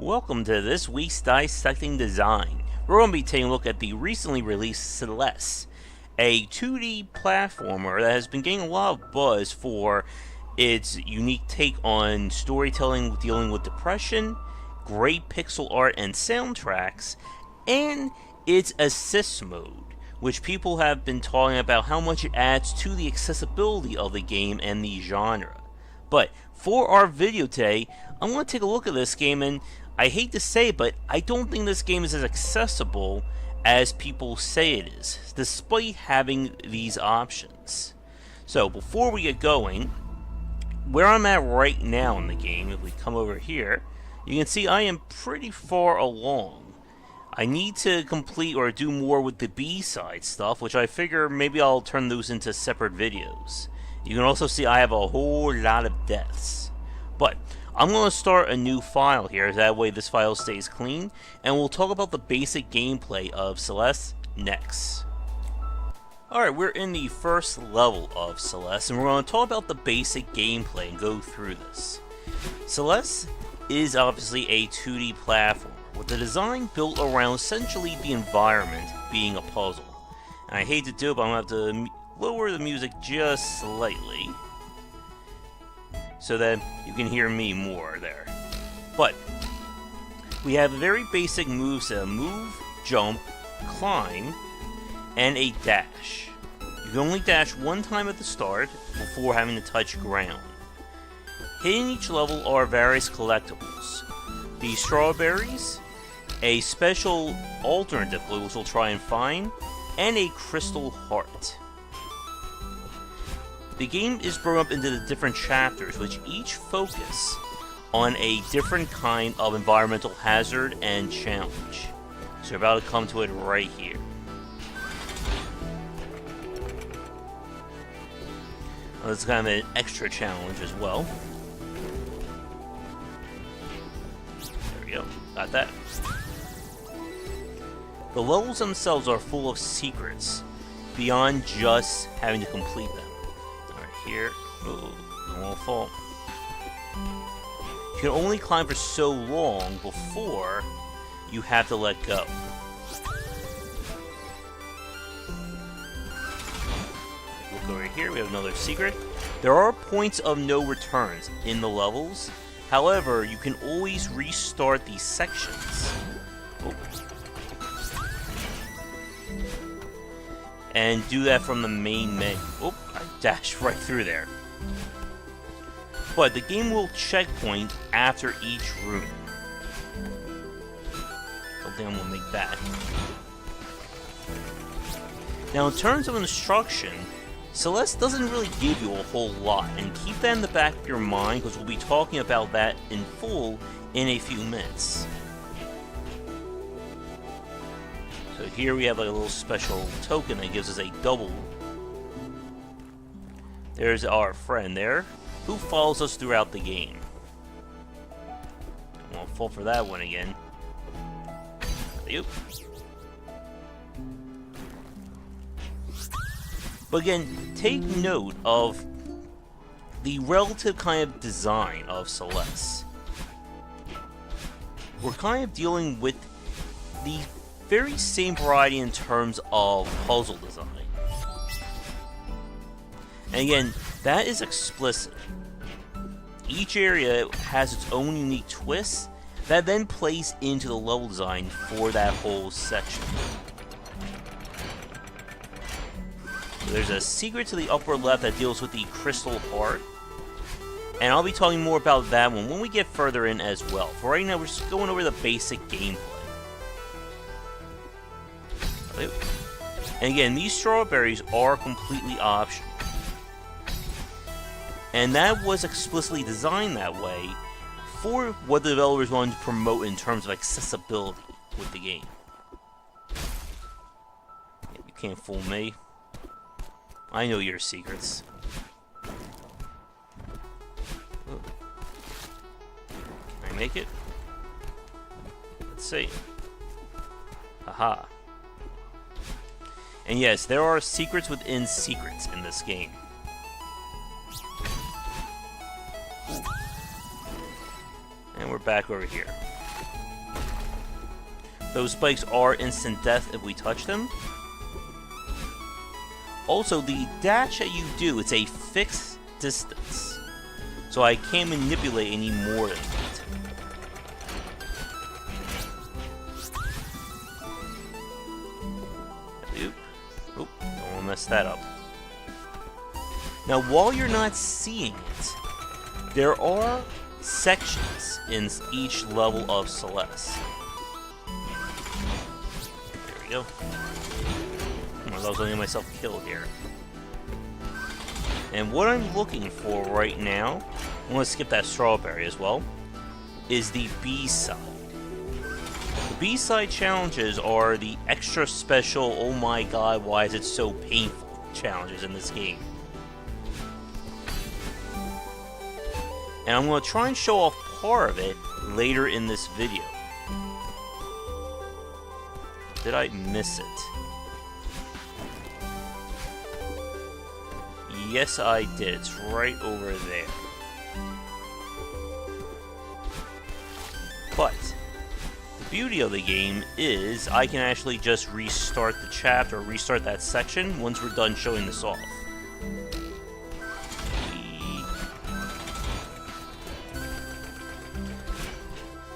Welcome to this week's Dissecting Design. We're going to be taking a look at the recently released Celeste, a 2D platformer that has been getting a lot of buzz for its unique take on storytelling dealing with depression, great pixel art and soundtracks, and its assist mode, which people have been talking about how much it adds to the accessibility of the game and the genre. But for our video today, I want to take a look at this game, and I hate to say it, but I don't think this game is as accessible as people say it is, despite having these options. So before we get going, where I'm at right now in the game, if we come over here, you can see I am pretty far along. I need to complete or do more with the B-side stuff, which I figure maybe I'll turn those into separate videos. You can also see I have a whole lot of deaths. But I'm going to start a new file here, that way this file stays clean, and we'll talk about the basic gameplay of Celeste next. Alright, we're in the first level of Celeste, and we're going to talk about the basic gameplay and go through this. Celeste is obviously a 2D platform, with the design built around essentially the environment being a puzzle. And I hate to do it, but I'm going to have to lower the music just slightly, so that you can hear me more there. But we have a very basic moveset: move, jump, climb, and a dash. You can only dash one time at the start before having to touch ground. Hidden in each level are various collectibles: the strawberries, a special alternate difficulty which we'll try and find, and a crystal heart. The game is broken up into the different chapters, which each focus on a different kind of environmental hazard and challenge. So we're about to come to it right here. Well, this is kind of an extra challenge as well. There we go, got that. The levels themselves are full of secrets, beyond just having to complete them. Here. Oh, I won't fall. You can only climb for so long before you have to let go. Look over here, we have another secret. There are points of no returns in the levels. However, you can always restart these sections. Oh. And do that from the main menu. Oh, I dashed right through there. But the game will checkpoint after each room. Don't think I'm gonna make that. Now, in terms of instruction, Celeste doesn't really give you a whole lot, and keep that in the back of your mind because we'll be talking about that in full in a few minutes. So here we have like a little special token that gives us a double. There's our friend there, who follows us throughout the game. I won't fall for that one again. Yep. But again, take note of the relative kind of design of Celeste. We're kind of dealing with the very same variety in terms of puzzle design. And again, that is explicit. Each area has its own unique twist that then plays into the level design for that whole section. So there's a secret to the upper left that deals with the crystal heart, and I'll be talking more about that one when we get further in as well. For right now, we're just going over the basic gameplay. And again, these strawberries are completely optional. And that was explicitly designed that way for what the developers wanted to promote in terms of accessibility with the game. You can't fool me. I know your secrets. Oh. Can I make it? Let's see. Aha. And yes, there are secrets within secrets in this game. And we're back over here. Those spikes are instant death if we touch them. Also, the dash that you do, it's a fixed distance. So I can't manipulate any more than that. Oop. Oop. Don't want to mess that up. Now, while you're not seeing it, there are sections in each level of Celeste. There we go. I was getting myself killed here. And what I'm looking for right now, I'm going to skip that strawberry as well, is the B-side. The B-side challenges are the extra special, oh my god, why is it so painful challenges in this game. And I'm going to try and show off part of it later in this video. Did I miss it? Yes, I did. It's right over there. But the beauty of the game is I can actually just restart the chapter, or restart that section once we're done showing this off.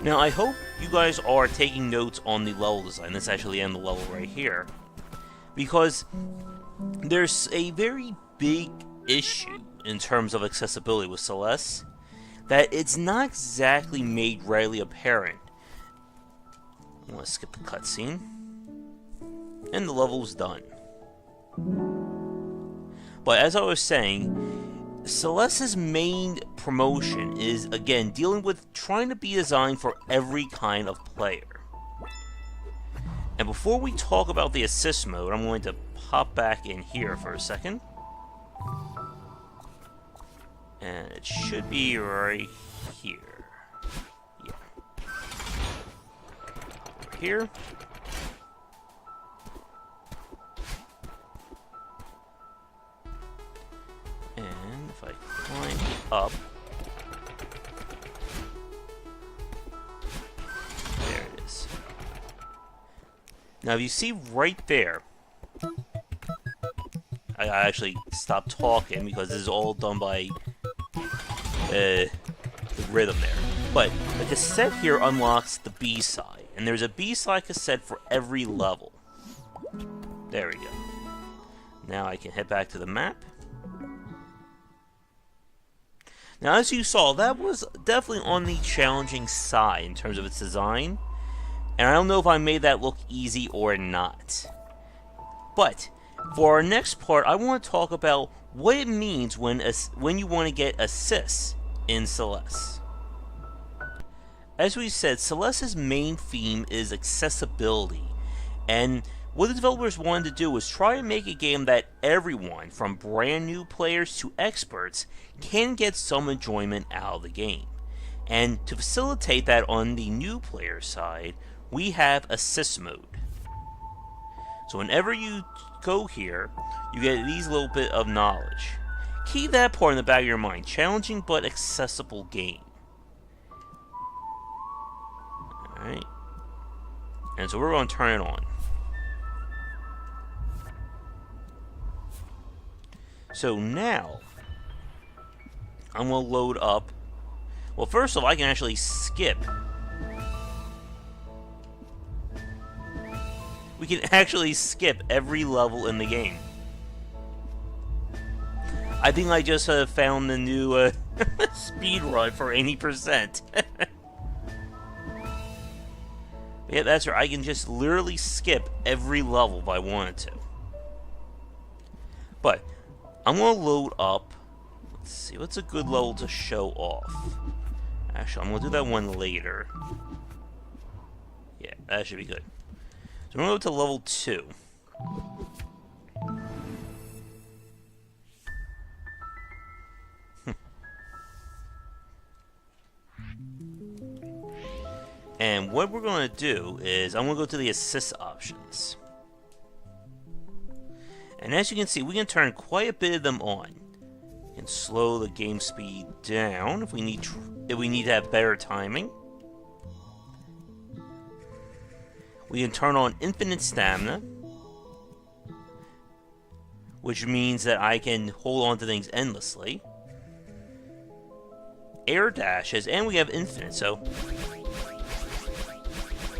Now, I hope you guys are taking notes on the level design. This actually ends the level right here. Because there's a very big issue in terms of accessibility with Celeste that it's not exactly made readily apparent. I'm going to skip the cutscene. And the level's done. But as I was saying, Celeste's main promotion is, again, dealing with trying to be designed for every kind of player. And before we talk about the assist mode, I'm going to pop back in here for a second. And it should be right here. Yeah. Over here. And if I climb up, there it is. Now, if you see right there, I actually stopped talking because this is all done by the rhythm there. But the cassette here unlocks the B-side, and there's a B-side cassette for every level. There we go. Now I can head back to the map. Now, as you saw, that was definitely on the challenging side in terms of its design, and I don't know if I made that look easy or not. But for our next part, I want to talk about what it means when you want to get assists in Celeste. As we said, Celeste's main theme is accessibility, and what the developers wanted to do was try to make a game that everyone, from brand new players to experts, can get some enjoyment out of the game. And to facilitate that on the new player side, we have assist mode. So whenever you go here, you get these little bit of knowledge. Keep that part in the back of your mind. Challenging but accessible game. Alright. And so we're going to turn it on. So now, I'm going to load up. Well, first of all, I can actually skip. We can actually skip every level in the game. I think I just found the new speed run for 80%. Yeah, that's right. I can just literally skip every level if I wanted to. But I'm going to load up. Let's see, what's a good level to show off? Actually, I'm going to do that one later. Yeah, that should be good. So I'm going to go to level 2. And what we're going to do is I'm going to go to the assist options. And as you can see, we can turn quite a bit of them on. We can slow the game speed down if we need to have better timing. We can turn on infinite stamina, which means that I can hold on to things endlessly. Air dashes, and we have infinite, so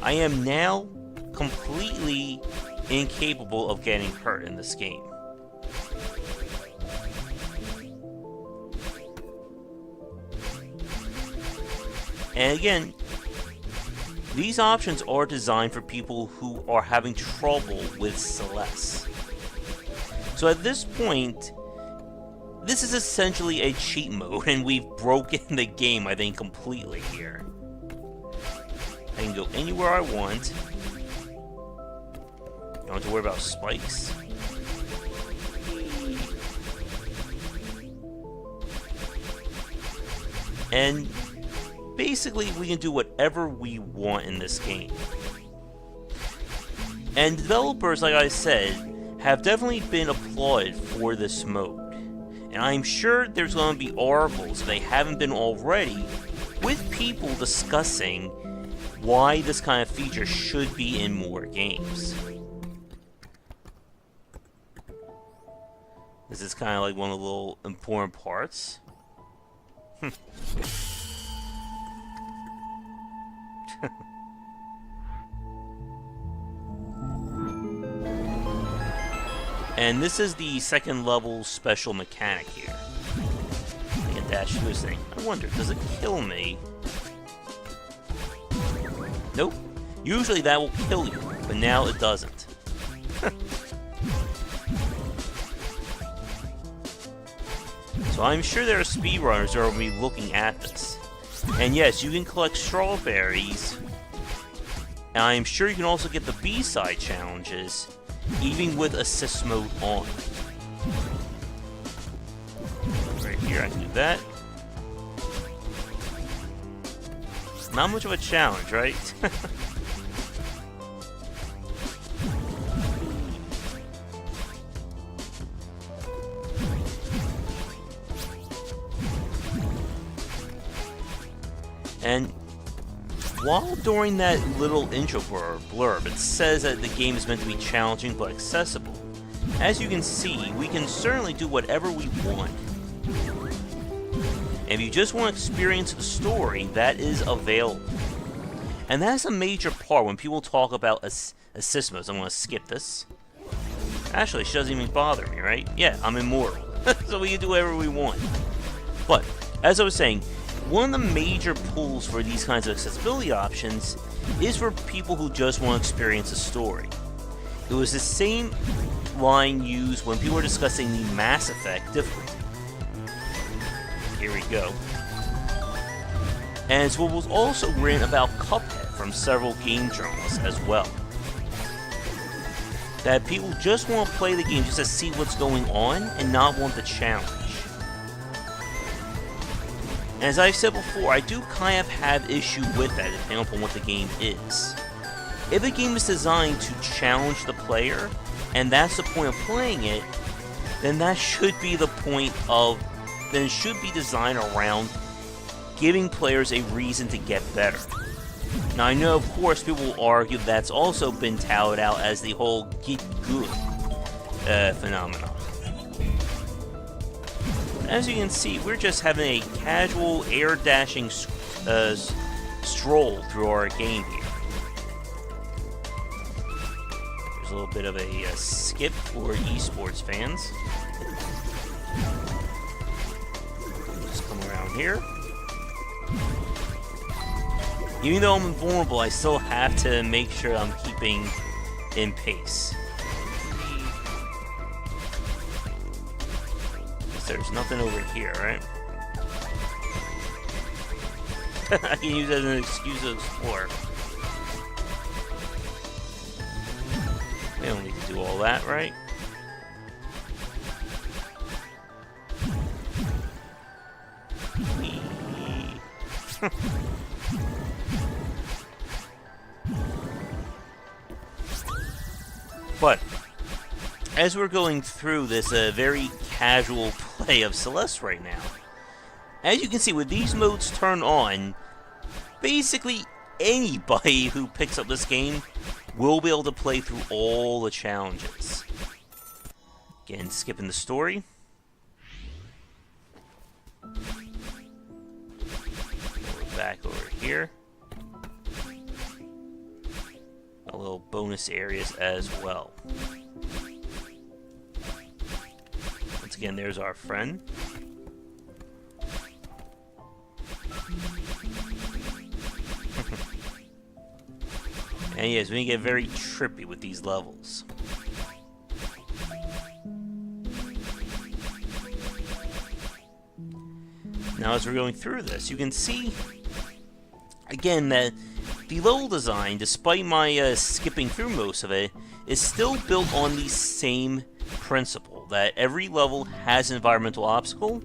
I am now completely incapable of getting hurt in this game. And again, these options are designed for people who are having trouble with Celeste. So at this point, this is essentially a cheat mode, and we've broken the game, I think, completely here. I can go anywhere I want. Don't have to worry about spikes. And basically, we can do whatever we want in this game. And developers, like I said, have definitely been applauded for this mode. And I'm sure there's going to be articles, if they haven't been already, with people discussing why this kind of feature should be in more games. This is kind of like one of the little important parts. And this is the second level special mechanic here. I can dash through this thing. I wonder, does it kill me? Nope. Usually that will kill you, but now it doesn't. So I'm sure there are speedrunners who are going to be looking at this. And yes, you can collect strawberries. And I'm sure you can also get the B-side challenges, even with assist mode on. Right here, I can do that. Not much of a challenge, right? And while during that little intro blurb, it says that the game is meant to be challenging but accessible, as you can see, we can certainly do whatever we want. And if you just want to experience the story, that is available. And that's a major part when people talk about assist modes. I'm going to skip this. Actually, she doesn't even bother me, right? Yeah, I'm immortal. So we can do whatever we want. But, as I was saying, one of the major pulls for these kinds of accessibility options is for people who just want to experience a story. It was the same line used when people were discussing the Mass Effect difficulty. Here we go. And it's what was also written about Cuphead from several game journalists as well. That people just want to play the game just to see what's going on and not want the challenge. And as I've said before, I do kind of have issue with that depending upon what the game is. If a game is designed to challenge the player, and that's the point of playing it, then that should be the point of... then it should be designed around giving players a reason to get better. Now I know, of course, people will argue that's also been touted out as the whole get good phenomenon. As you can see, we're just having a casual air dashing stroll through our game here. There's a little bit of a skip for esports fans. Just come around here. Even though I'm invulnerable, I still have to make sure I'm keeping in pace. There's nothing over here, right? I can use that as an excuse to explore. We don't need to do all that, right? But as we're going through this very casual play of Celeste right now, as you can see, with these modes turned on, basically anybody who picks up this game will be able to play through all the challenges. Again, skipping the story. We're back over here. A little bonus areas as well. Once again, there's our friend. And yes, we can get very trippy with these levels. Now, as we're going through this, you can see, again, that the level design, despite my skipping through most of it, is still built on the same principle, that every level has an environmental obstacle,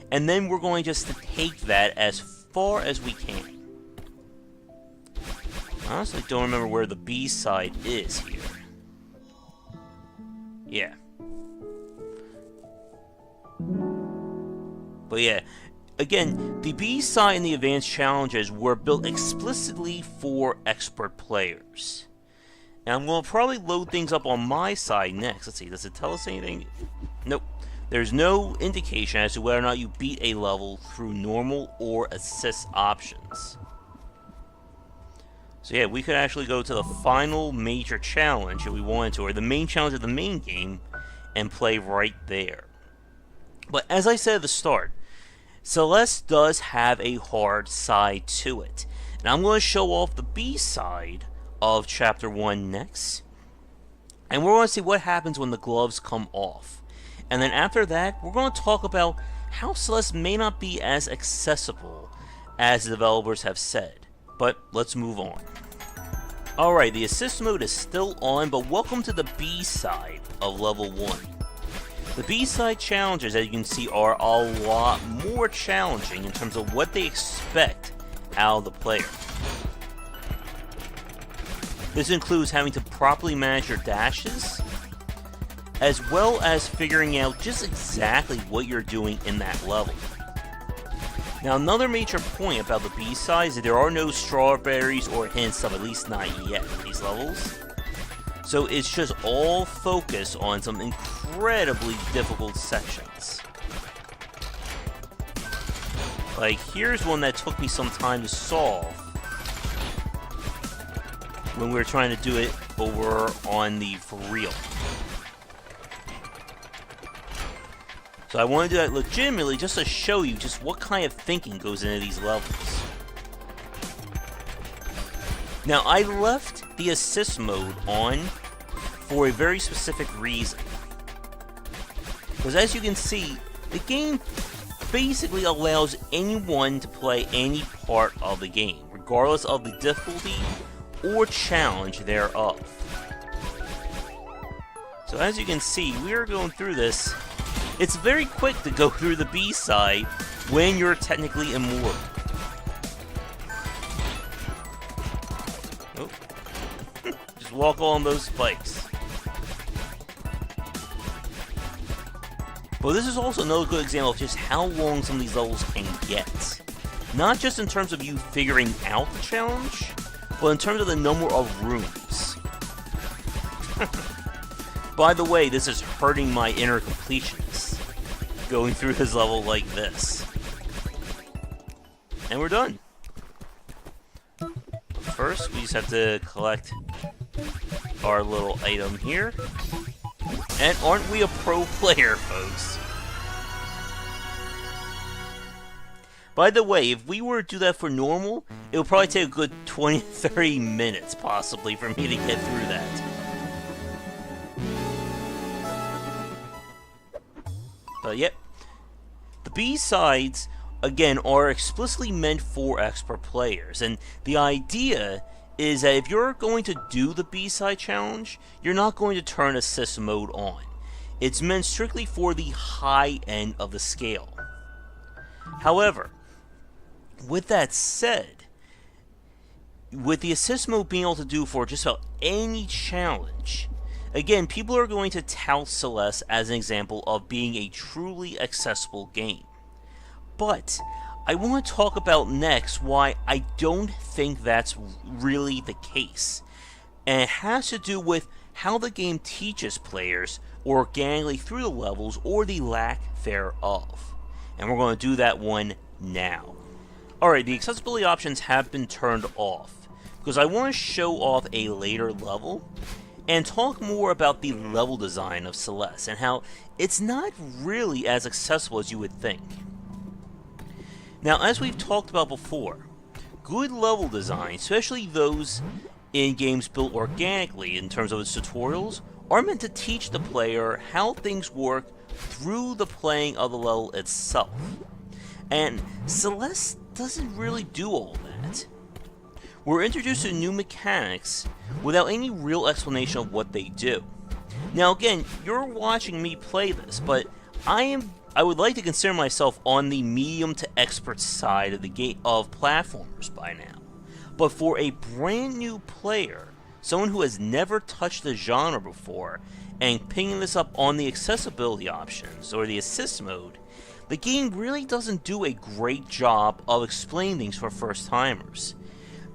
and then we're going just to take that as far as we can. I honestly don't remember where the B-side is here. Yeah. But yeah, again, the B-side and the advanced challenges were built explicitly for expert players. And I'm going to probably load things up on my side next. Let's see, does it tell us anything? Nope. There's no indication as to whether or not you beat a level through normal or assist options. So yeah, we could actually go to the final major challenge if we wanted to, or the main challenge of the main game, and play right there. But as I said at the start, Celeste does have a hard side to it. And I'm going to show off the B-side of Chapter 1 next. And we're going to see what happens when the gloves come off. And then after that, we're going to talk about how Celeste may not be as accessible as the developers have said. But let's move on. Alright, the assist mode is still on, but welcome to the B-side of level 1. The B-side challenges, as you can see, are a lot more challenging in terms of what they expect out of the player. This includes having to properly manage your dashes, as well as figuring out just exactly what you're doing in that level. Now, another major point about the B-side is that there are no strawberries or hints of, at least not yet, in these levels. So it's just all focused on some incredibly difficult sections. Like, here's one that took me some time to solve when we were trying to do it over on the For Real. So I want to do that legitimately just to show you just what kind of thinking goes into these levels. Now, I left the assist mode on for a very specific reason. Because as you can see, the game basically allows anyone to play any part of the game, regardless of the difficulty or challenge thereof. So as you can see, we are going through this. It's very quick to go through the B-side when you're technically immortal. Oh. Just walk on those spikes. But this is also another good example of just how long some of these levels can get. Not just in terms of you figuring out the challenge, but in terms of the number of rooms. By the way, this is hurting my inner completionist, going through this level like this. And we're done. First, we just have to collect our little item here. And aren't we a pro player, folks? By the way, if we were to do that for normal, it would probably take a good 20-30 minutes, possibly, for me to get through that. But yep, the B-sides, again, are explicitly meant for expert players, and the idea is that if you're going to do the B-side challenge, you're not going to turn assist mode on. It's meant strictly for the high end of the scale. However, with that said, with the assist mode being able to do for just about any challenge, again, people are going to tout Celeste as an example of being a truly accessible game. But I want to talk about next why I don't think that's really the case. And it has to do with how the game teaches players organically through the levels or the lack thereof. And we're going to do that one now. Alright, the accessibility options have been turned off because I want to show off a later level and talk more about the level design of Celeste and how it's not really as accessible as you would think. Now, as we've talked about before, good level design, especially those in games built organically in terms of its tutorials, are meant to teach the player how things work through the playing of the level itself. And Celeste doesn't really do all that. We're introduced to new mechanics without any real explanation of what they do. Now again, you're watching me play this, but I would like to consider myself on the medium to expert side of the game of platformers by now. But for a brand new player, someone who has never touched the genre before, and picking this up on the accessibility options or the assist mode, the game really doesn't do a great job of explaining things for first timers.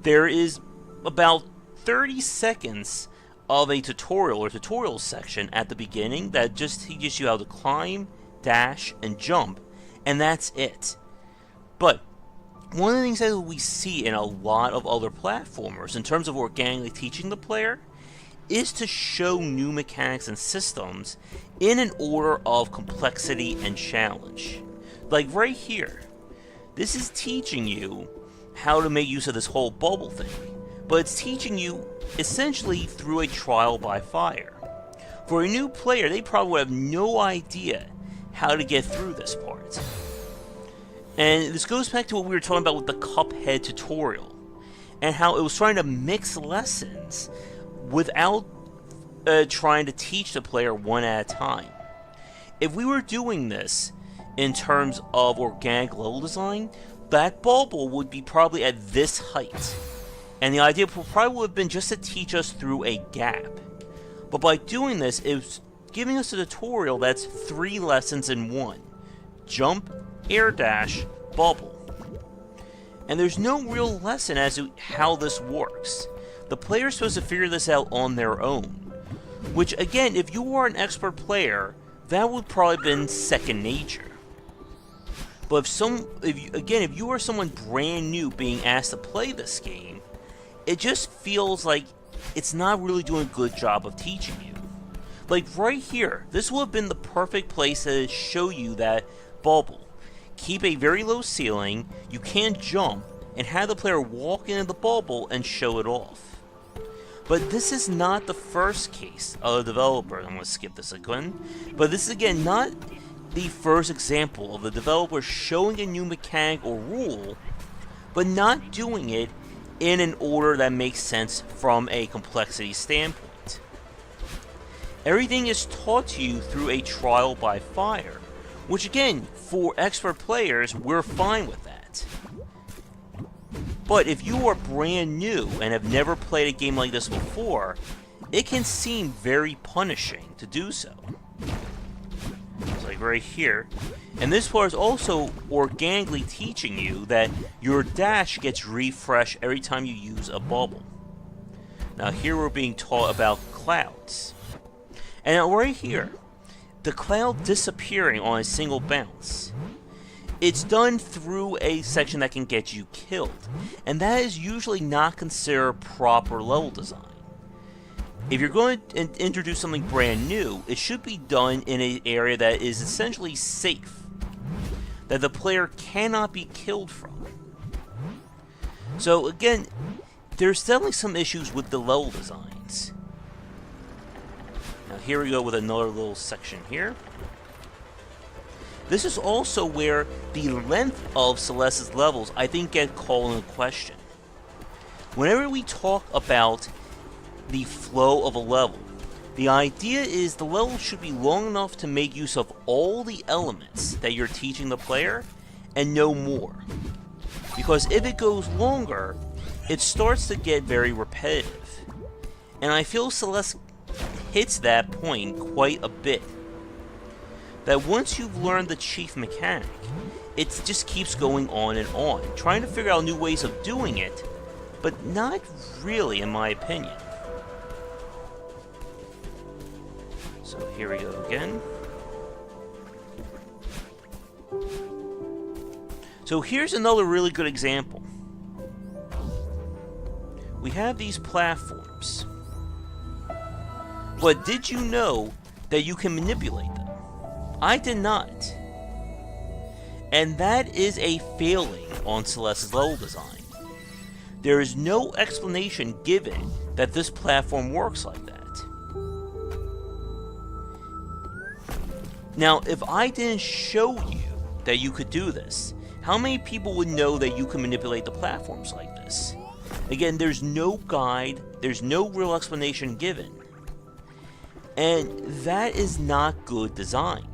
There is about 30 seconds of a tutorial or tutorial section at the beginning that just teaches you how to climb, dash, and jump, and that's it. But one of the things that we see in a lot of other platformers in terms of organically teaching the player is to show new mechanics and systems in an order of complexity and challenge. Like right here, this is teaching you how to make use of this whole bubble thing, but it's teaching you essentially through a trial by fire. For a new player, they probably would have no idea how to get through this part. And this goes back to what we were talking about with the Cuphead tutorial, and how it was trying to mix lessons without trying to teach the player one at a time. If we were doing this in terms of organic level design, that bubble would be probably at this height, and the idea probably would have been just to teach us through a gap. But by doing this, it's giving us a tutorial that's 3 lessons in one: jump, air dash, bubble. And there's no real lesson as to how this works. The player's supposed to figure this out on their own, which again, if you are an expert player, that would probably have been second nature. But if you are someone brand new being asked to play this game, it just feels like it's not really doing a good job of teaching you. Like right here, this would have been the perfect place to show you that bubble. Keep a very low ceiling, you can't jump, and have the player walk into the bubble and show it off. But this is not the first case of a developer. I'm going to skip this again. But this is again not the first example of the developer showing a new mechanic or rule, but not doing it in an order that makes sense from a complexity standpoint. Everything is taught to you through a trial by fire, which again, for expert players, we're fine with that. But if you are brand new and have never played a game like this before, it can seem very punishing to do so. It's like right here. And this part is also organically teaching you that your dash gets refreshed every time you use a bubble. Now here we're being taught about clouds. And now right here, the cloud disappearing on a single bounce. It's done through a section that can get you killed, and that is usually not considered proper level design. If you're going to introduce something brand new, it should be done in an area that is essentially safe, that the player cannot be killed from. So again, there's definitely some issues with the level designs. Now here we go with another little section here. This is also where the length of Celeste's levels, I think, get called into question. Whenever we talk about the flow of a level, the idea is the level should be long enough to make use of all the elements that you're teaching the player, and no more. Because if it goes longer, it starts to get very repetitive. And I feel Celeste hits that point quite a bit. That once you've learned the chief mechanic, it just keeps going on, trying to figure out new ways of doing it, but not really, in my opinion. So here we go again. So here's another really good example. We have these platforms. But did you know that you can manipulate them? I did not. And that is a failing on Celeste's level design. There is no explanation given that this platform works like that. Now, if I didn't show you that you could do this, how many people would know that you can manipulate the platforms like this? Again, there's no guide, there's no real explanation given. And that is not good design.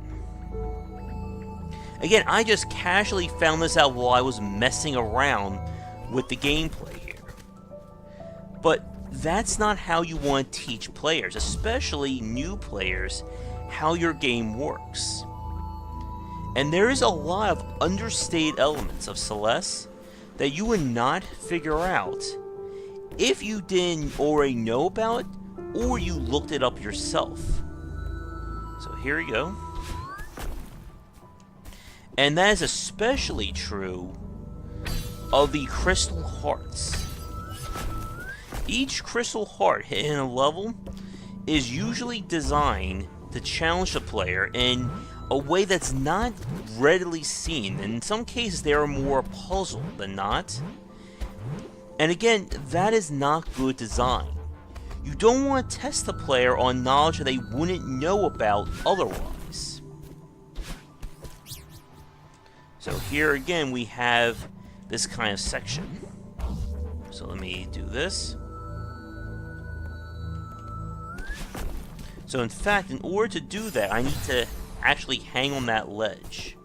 Again, I just casually found this out while I was messing around with the gameplay here. But that's not how you want to teach players, especially new players, how your game works. And there is a lot of understated elements of Celeste that you would not figure out if you didn't already know about it or you looked it up yourself. So here we go. And that is especially true of the crystal hearts. Each crystal heart in a level is usually designed to challenge the player in a way that's not readily seen. In some cases, they are more a puzzle than not. And again, that is not good design. You don't want to test the player on knowledge that they wouldn't know about otherwise. So here again, we have this kind of section. So let me do this. So in fact, in order to do that, I need to actually hang on that ledge.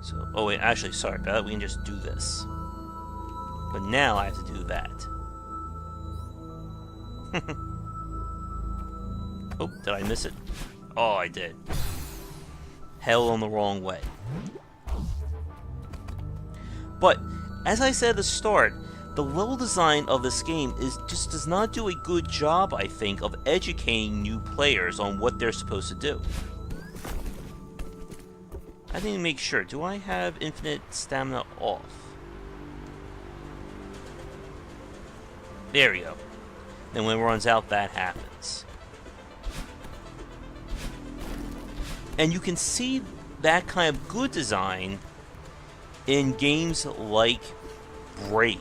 So, oh wait, actually, sorry about that. We can just do this. But now I have to do that. Oh, did I miss it? Oh, I did. Hell on the wrong way. But, as I said at the start, the level design of this game just does not do a good job, I think, of educating new players on what they're supposed to do. I need to make sure. Do I have infinite stamina off? There we go. Then when it runs out, that happens. And you can see that kind of good design in games like Braid,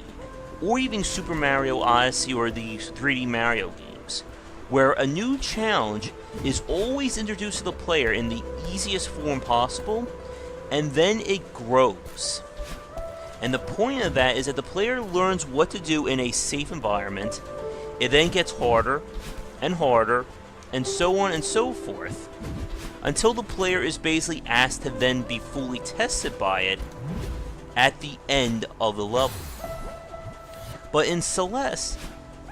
or even Super Mario Odyssey or the 3D Mario games, where a new challenge is always introduced to the player in the easiest form possible, and then it grows. And the point of that is that the player learns what to do in a safe environment. It then gets harder, and so on and so forth, until the player is basically asked to then be fully tested by it at the end of the level. But in Celeste,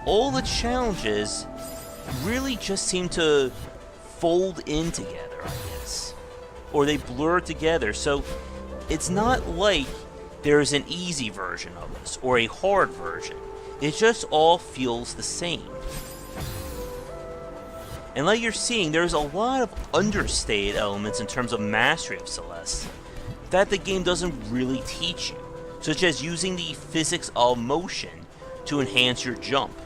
all the challenges really just seem to fold in together, I guess. Or they blur together, so it's not like there's an easy version of this, or a hard version. It just all feels the same. And like you're seeing, there's a lot of understated elements in terms of mastery of Celeste that the game doesn't really teach you, such as using the physics of motion to enhance your jump.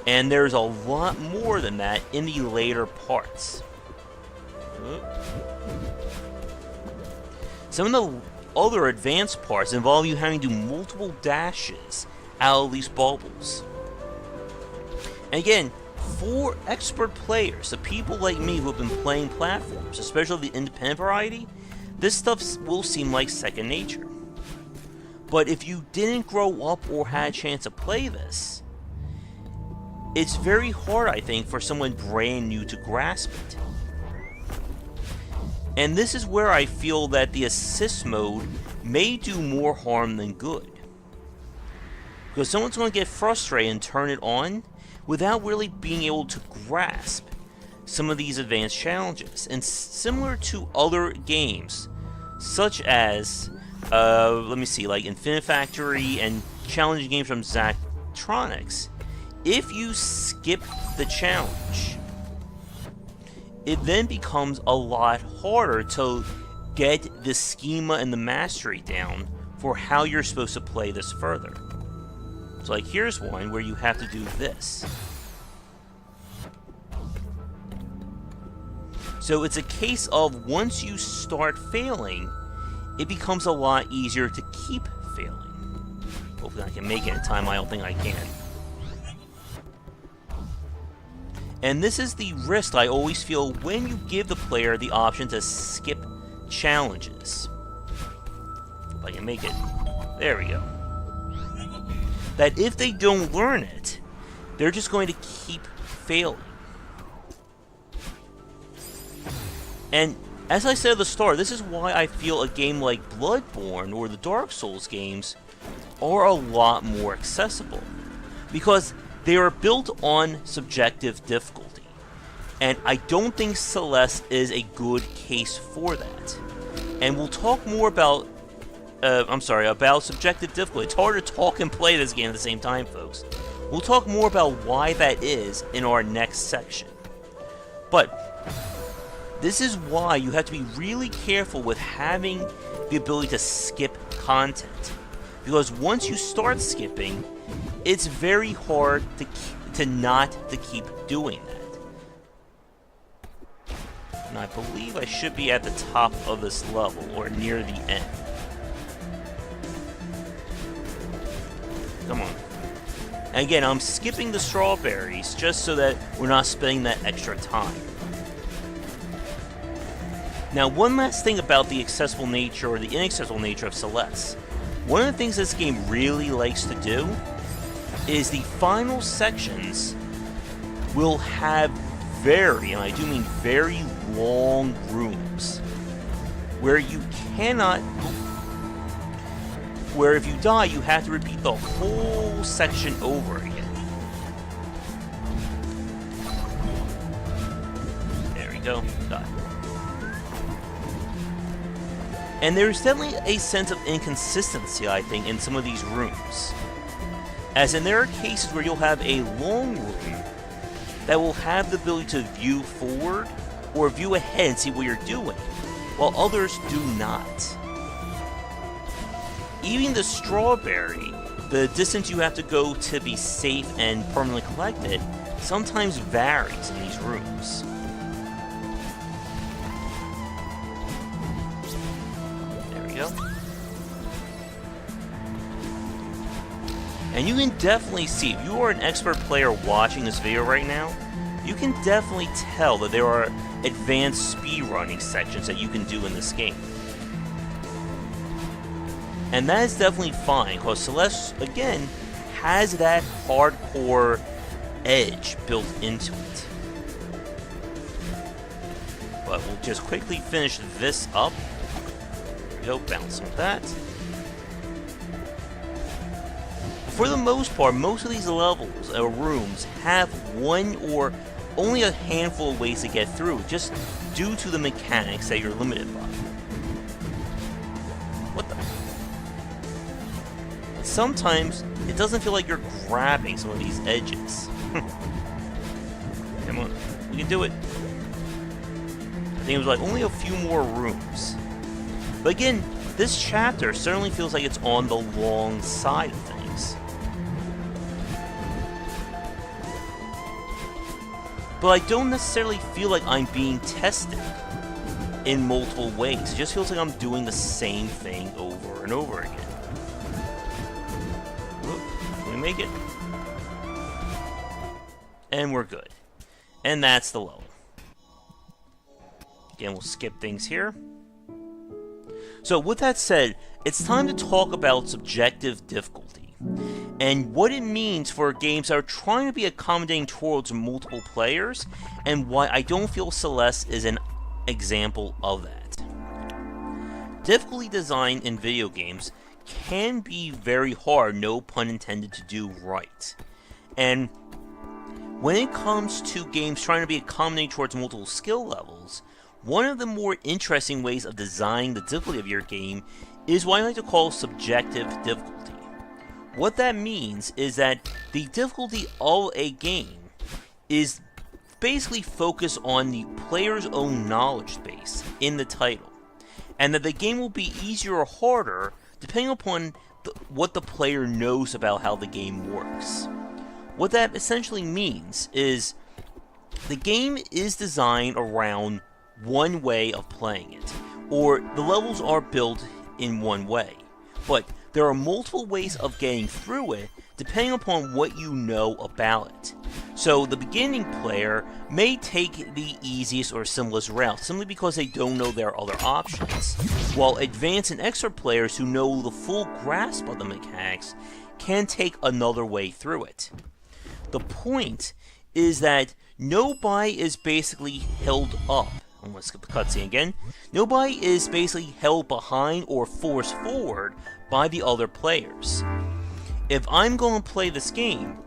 And there's a lot more than that in the later parts. Some of the other advanced parts involve you having to do multiple dashes out of these bubbles. And again, for expert players, the people like me who have been playing platforms, especially the independent variety, this stuff will seem like second nature. But if you didn't grow up or had a chance to play this, it's very hard, I think, for someone brand new to grasp it. And this is where I feel that the assist mode may do more harm than good. Because someone's going to get frustrated and turn it on without really being able to grasp some of these advanced challenges. And similar to other games, such as, let me see, like Infinite Factory and challenging games from Zachtronics, if you skip the challenge, it then becomes a lot harder to get the schema and the mastery down for how you're supposed to play this further. So like here's one where you have to do this. So it's a case of once you start failing, it becomes a lot easier to keep failing. Hopefully I can make it in time. I don't think I can. And this is the risk I always feel when you give the player the option to skip challenges. If I can make it. There we go. That if they don't learn it, they're just going to keep failing. And as I said at the start, this is why I feel a game like Bloodborne or the Dark Souls games are a lot more accessible. Because they are built on subjective difficulty. And I don't think Celeste is a good case for that. And we'll talk more about, about subjective difficulty. It's hard to talk and play this game at the same time, folks. We'll talk more about why that is in our next section. But this is why you have to be really careful with having the ability to skip content. Because once you start skipping, it's very hard to not keep doing that. And I believe I should be at the top of this level, or near the end. Come on. And again, I'm skipping the strawberries just so that we're not spending that extra time. Now, one last thing about the accessible nature or the inaccessible nature of Celeste. One of the things this game really likes to do is the final sections will have very, and I do mean very long rooms, where you cannot, where if you die, you have to repeat the whole section over again. There we go, die. And there's definitely a sense of inconsistency, I think, in some of these rooms. As in, there are cases where you'll have a long room that will have the ability to view forward or view ahead and see what you're doing, while others do not. Even the strawberry, the distance you have to go to be safe and permanently collected, sometimes varies in these rooms. There we go. And you can definitely see, if you are an expert player watching this video right now, you can definitely tell that there are advanced speedrunning sections that you can do in this game. And that is definitely fine, because Celeste, again, has that hardcore edge built into it. But we'll just quickly finish this up. There we go, bouncing with that. For the most part, most of these levels or rooms have one or only a handful of ways to get through, just due to the mechanics that you're limited by. What the? Sometimes it doesn't feel like you're grabbing some of these edges. Come on, we can do it. I think it was like only a few more rooms. But again, this chapter certainly feels like it's on the long side of things. But I don't necessarily feel like I'm being tested in multiple ways. It just feels like I'm doing the same thing over and over again. Can we make it? And we're good. And that's the level. Again, we'll skip things here. So with that said, it's time to talk about subjective difficulty and what it means for games that are trying to be accommodating towards multiple players, and why I don't feel Celeste is an example of that. Difficulty design in video games can be very hard, no pun intended, to do right. And when it comes to games trying to be accommodating towards multiple skill levels, one of the more interesting ways of designing the difficulty of your game is what I like to call subjective difficulty. What that means is that the difficulty of a game is basically focused on the player's own knowledge base in the title, and that the game will be easier or harder depending upon what the player knows about how the game works. What that essentially means is the game is designed around one way of playing it, or the levels are built in one way, but there are multiple ways of getting through it depending upon what you know about it. So the beginning player may take the easiest or simplest route simply because they don't know there are other options, while advanced and expert players who know the full grasp of the mechanics can take another way through it. The point is that nobody is basically held up. I'm going to skip the cutscene again. Nobody is basically held behind or forced forward by the other players. If I'm going to play this game,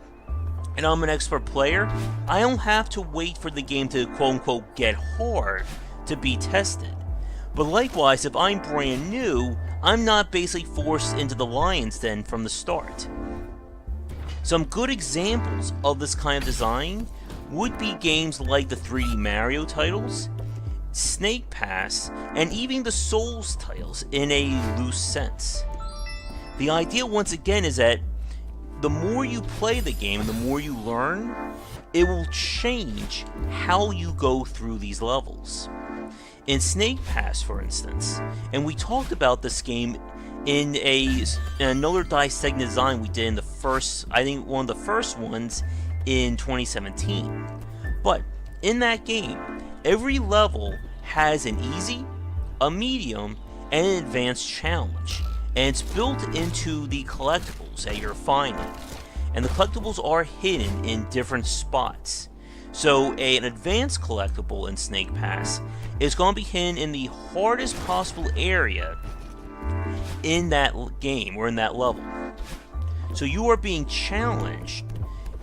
and I'm an expert player, I don't have to wait for the game to quote-unquote get hard to be tested. But likewise, if I'm brand new, I'm not basically forced into the lion's den from the start. Some good examples of this kind of design would be games like the 3D Mario titles, Snake Pass, and even the Souls titles in a loose sense. The idea once again is that the more you play the game and the more you learn, it will change how you go through these levels. In Snake Pass, for instance, and we talked about this game in another Dissecting Design we did in the first, I think one of the first ones in 2017. But in that game, every level has an easy, a medium, and an advanced challenge, and it's built into the collectibles that you're finding. And the collectibles are hidden in different spots. So an advanced collectible in Snake Pass is going to be hidden in the hardest possible area in that game or in that level. So you are being challenged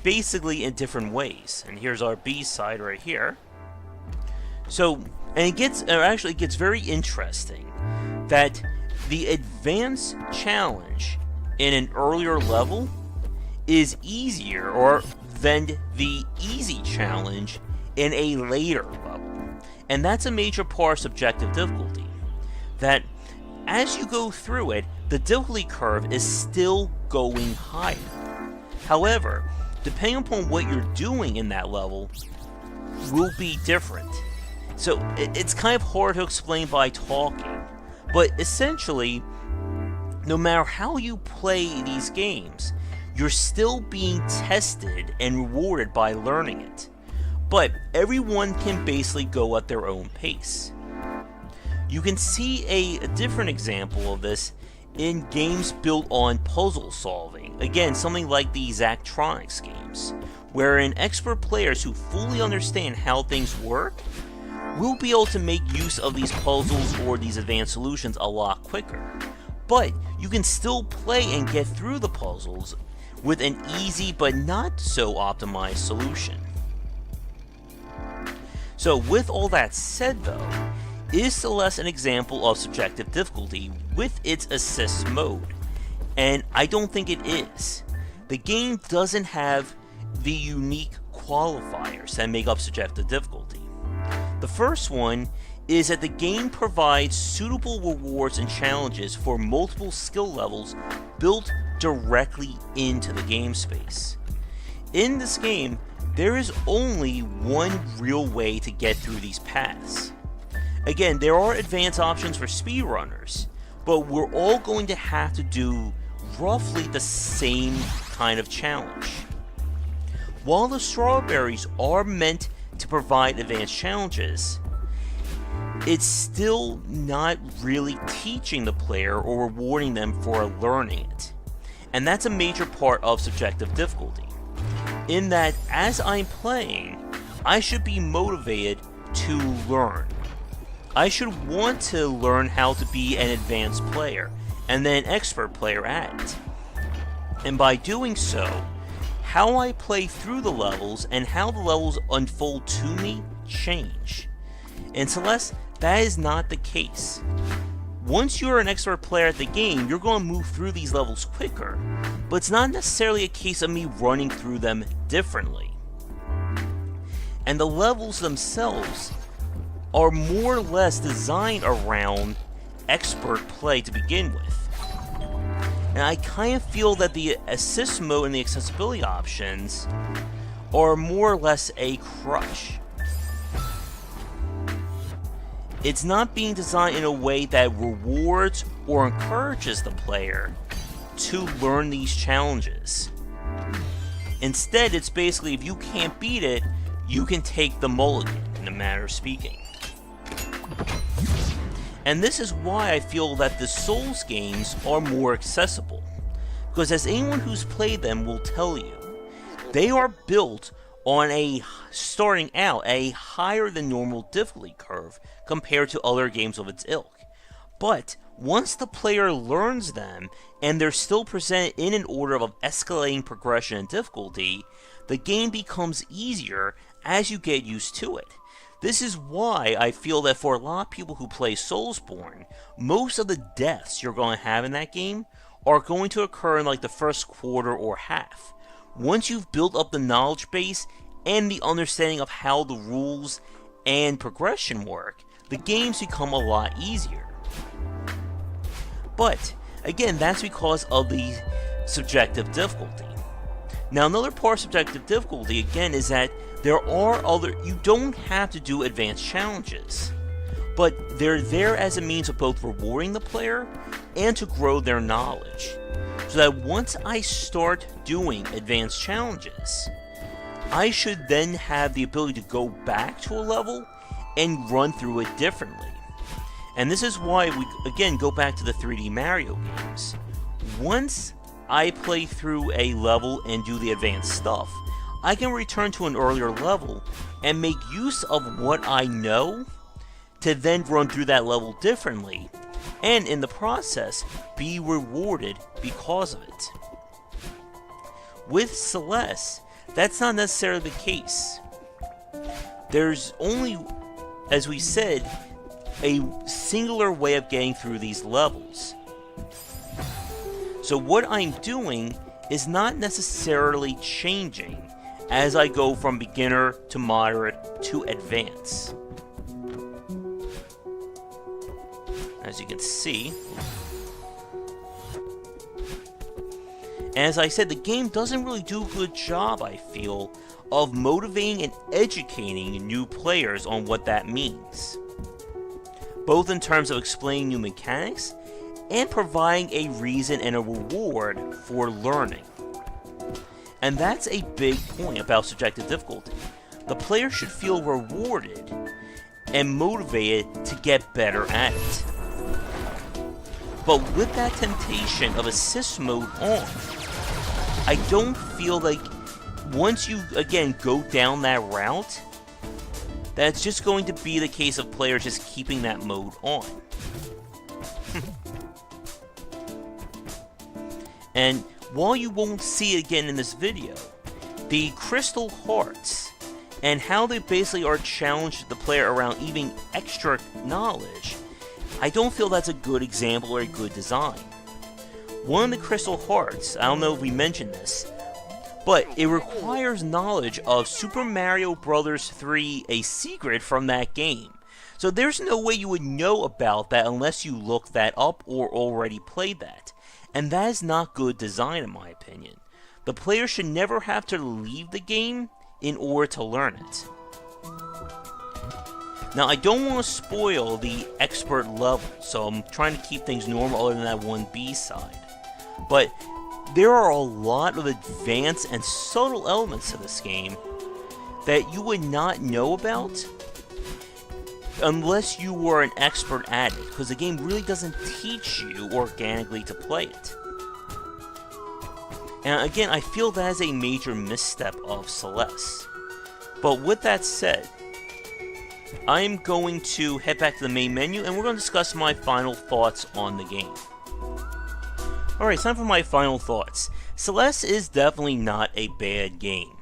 basically in different ways. And here's our B side right here. So, and it actually gets very interesting that the advanced challenge in an earlier level is easier than the easy challenge in a later level. And that's a major part of subjective difficulty. That as you go through it, the difficulty curve is still going higher. However, depending upon what you're doing in that level will be different. So it's kind of hard to explain by talking, but essentially, no matter how you play these games, you're still being tested and rewarded by learning it. But everyone can basically go at their own pace. You can see a different example of this in games built on puzzle solving. Again, something like the Zachtronics games, wherein expert players who fully understand how things work will be able to make use of these puzzles or these advanced solutions a lot quicker. But you can still play and get through the puzzles with an easy but not so optimized solution. So with all that said though, is Celeste an example of subjective difficulty with its assist mode? And I don't think it is. The game doesn't have the unique qualifiers that make up subjective difficulty. The first one is that the game provides suitable rewards and challenges for multiple skill levels built directly into the game space. In this game, there is only one real way to get through these paths. Again, there are advanced options for speedrunners, but we're all going to have to do roughly the same kind of challenge. While the strawberries are meant to provide advanced challenges, it's still not really teaching the player or rewarding them for learning it. And that's a major part of subjective difficulty, in that as I'm playing, I should be motivated to learn. I should want to learn how to be an advanced player, and then an expert player at it. And by doing so, how I play through the levels and how the levels unfold to me change. In Celeste, that is not the case. Once you're an expert player at the game, you're going to move through these levels quicker, but it's not necessarily a case of me running through them differently. And the levels themselves are more or less designed around expert play to begin with. And I kind of feel that the assist mode and the accessibility options are more or less a crutch. It's not being designed in a way that rewards or encourages the player to learn these challenges. Instead, it's basically if you can't beat it, you can take the mulligan, in a manner of speaking. And this is why I feel that the Souls games are more accessible. Because as anyone who's played them will tell you, they are built on starting out, a higher than normal difficulty curve compared to other games of its ilk. But once the player learns them, and they're still presented in an order of escalating progression and difficulty, the game becomes easier as you get used to it. This is why I feel that for a lot of people who play Soulsborne, most of the deaths you're going to have in that game are going to occur in like the first quarter or half. Once you've built up the knowledge base and the understanding of how the rules and progression work, the games become a lot easier. But, again, that's because of the subjective difficulty. Now, another part of subjective difficulty, again, is that you don't have to do advanced challenges, but they're there as a means of both rewarding the player and to grow their knowledge. So that once I start doing advanced challenges, I should then have the ability to go back to a level and run through it differently. And this is why we, again, go back to the 3D Mario games. Once I play through a level and do the advanced stuff, I can return to an earlier level and make use of what I know to then run through that level differently, and in the process, be rewarded because of it. With Celeste, that's not necessarily the case. There's only, as we said, a singular way of getting through these levels. So what I'm doing is not necessarily changing as I go from beginner to moderate to advanced. As you can see, as I said, the game doesn't really do a good job, I feel, of motivating and educating new players on what that means, both in terms of explaining new mechanics and providing a reason and a reward for learning. And that's a big point about subjective difficulty. The player should feel rewarded and motivated to get better at it. But with that temptation of assist mode on, I don't feel like once you, again, go down that route, that it's just going to be the case of players just keeping that mode on. And while you won't see it again in this video, the crystal hearts and how they basically are challenged the player around even extra knowledge, I don't feel that's a good example or a good design. One of the crystal hearts, I don't know if we mentioned this, but it requires knowledge of Super Mario Bros. 3, a secret from that game. So there's no way you would know about that unless you look that up or already played that. And that is not good design in my opinion. The player should never have to leave the game in order to learn it. Now, I don't want to spoil the expert level, so I'm trying to keep things normal other than that one B side. But there are a lot of advanced and subtle elements to this game that you would not know about unless you were an expert at it, because the game really doesn't teach you organically to play it. And again, I feel that is a major misstep of Celeste. But with that said, I'm going to head back to the main menu and we're going to discuss my final thoughts on the game. Alright, time for my final thoughts. Celeste is definitely not a bad game.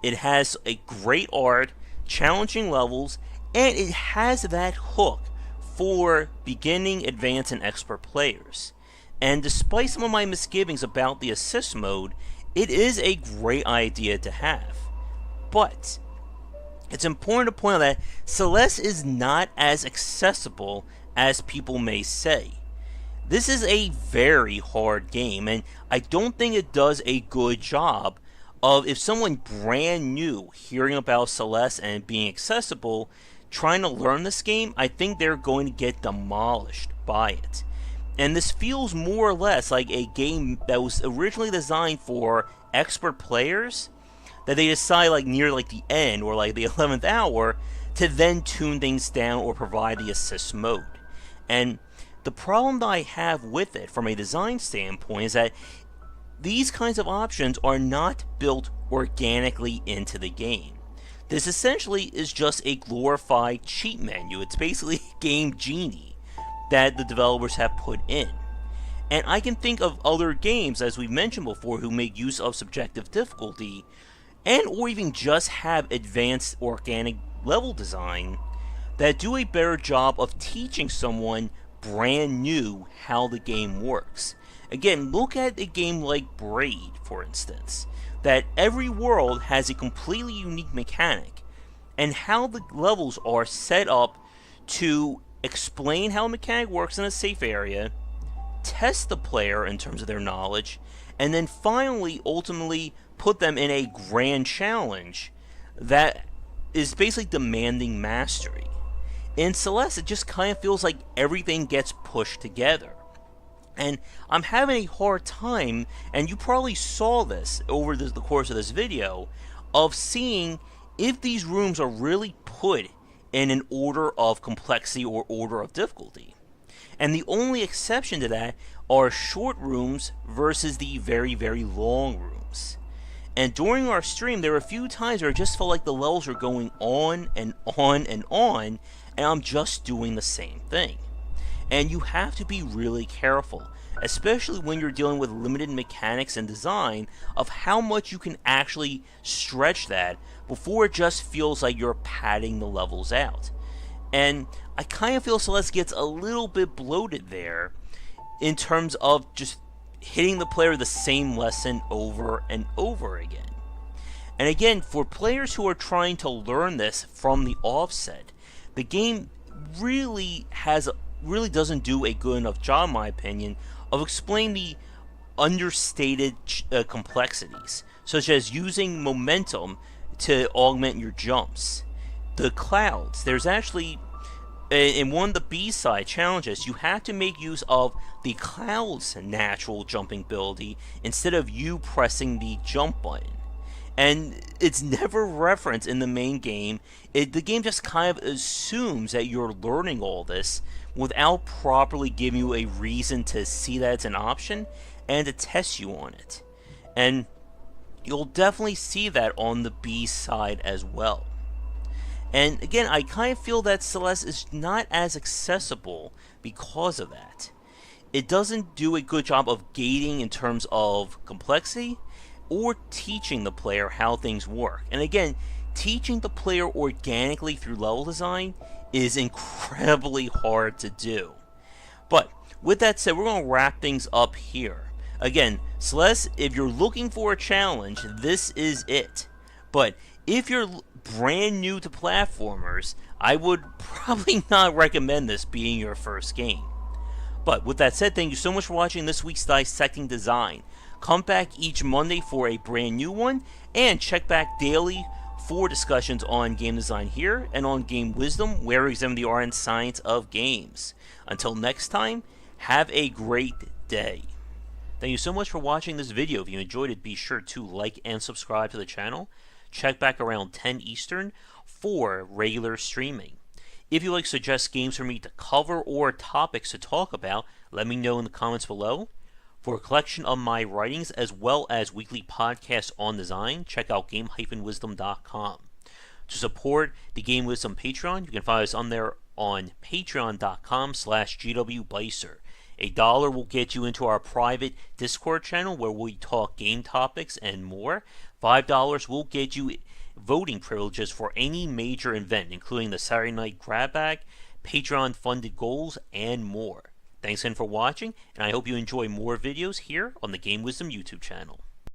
It has a great art, challenging levels, and it has that hook for beginning, advanced, and expert players. And despite some of my misgivings about the assist mode, it is a great idea to have. But it's important to point out that Celeste is not as accessible as people may say. This is a very hard game, and I don't think it does a good job of, if someone brand new hearing about Celeste and being accessible, trying to learn this game, I think they're going to get demolished by it. And this feels more or less like a game that was originally designed for expert players, that they decide like near like the end or like the 11th hour to then tune things down or provide the assist mode. And the problem that I have with it from a design standpoint is that these kinds of options are not built organically into the game. This essentially is just a glorified cheat menu. It's basically Game Genie that the developers have put in. And I can think of other games, as we've mentioned before, who make use of subjective difficulty and or even just have advanced organic level design that do a better job of teaching someone brand new how the game works. Again, look at a game like Braid, for instance, that every world has a completely unique mechanic, and how the levels are set up to explain how a mechanic works in a safe area, test the player in terms of their knowledge, and then finally, ultimately, put them in a grand challenge that is basically demanding mastery. In Celeste, it just kind of feels like everything gets pushed together. And I'm having a hard time, and you probably saw this over the course of this video, of seeing if these rooms are really put in an order of complexity or order of difficulty. And the only exception to that are short rooms versus the very, very long rooms. And during our stream, there were a few times where it just felt like the levels were going on and on and on, and I'm just doing the same thing. And you have to be really careful, especially when you're dealing with limited mechanics and design, of how much you can actually stretch that before it just feels like you're padding the levels out. And I kind of feel Celeste gets a little bit bloated there in terms of just hitting the player the same lesson over and over again. And again, for players who are trying to learn this from the offset, the game really doesn't do a good enough job, in my opinion, of explaining the understated complexities, such as using momentum to augment your jumps. The clouds, there's actually, in one of the B-side challenges, you have to make use of the cloud's natural jumping ability instead of you pressing the jump button. And it's never referenced in the main game. The game just kind of assumes that you're learning all this without properly giving you a reason to see that it's an option and to test you on it. And you'll definitely see that on the B side as well. And again, I kind of feel that Celeste is not as accessible because of that. It doesn't do a good job of gating in terms of complexity or teaching the player how things work. And again, teaching the player organically through level design is incredibly hard to do. But with that said, we're going to wrap things up here. Again, Celeste, if you're looking for a challenge, this is it. But if you're brand new to platformers, I would probably not recommend this being your first game. But with that said, thank you so much for watching this week's Dissecting Design. Come back each Monday for a brand new one, and check back daily for discussions on game design here and on Game Wisdom, where we examine the art and science of games. Until next time, have a great day. Thank you so much for watching this video. If you enjoyed it, be sure to like and subscribe to the channel. Check back around 10 Eastern for regular streaming. If you'd like to suggest games for me to cover or topics to talk about, let me know in the comments below. For a collection of my writings as well as weekly podcasts on design, check out game-wisdom.com. To support the Game Wisdom Patreon, you can find us on there on patreon.com/gwbeiser. $1 will get you into our private Discord channel where we talk game topics and more. $5 will get you voting privileges for any major event, including the Saturday Night Grab Bag, Patreon funded goals, and more. Thanks again for watching, and I hope you enjoy more videos here on the Game Wisdom YouTube channel.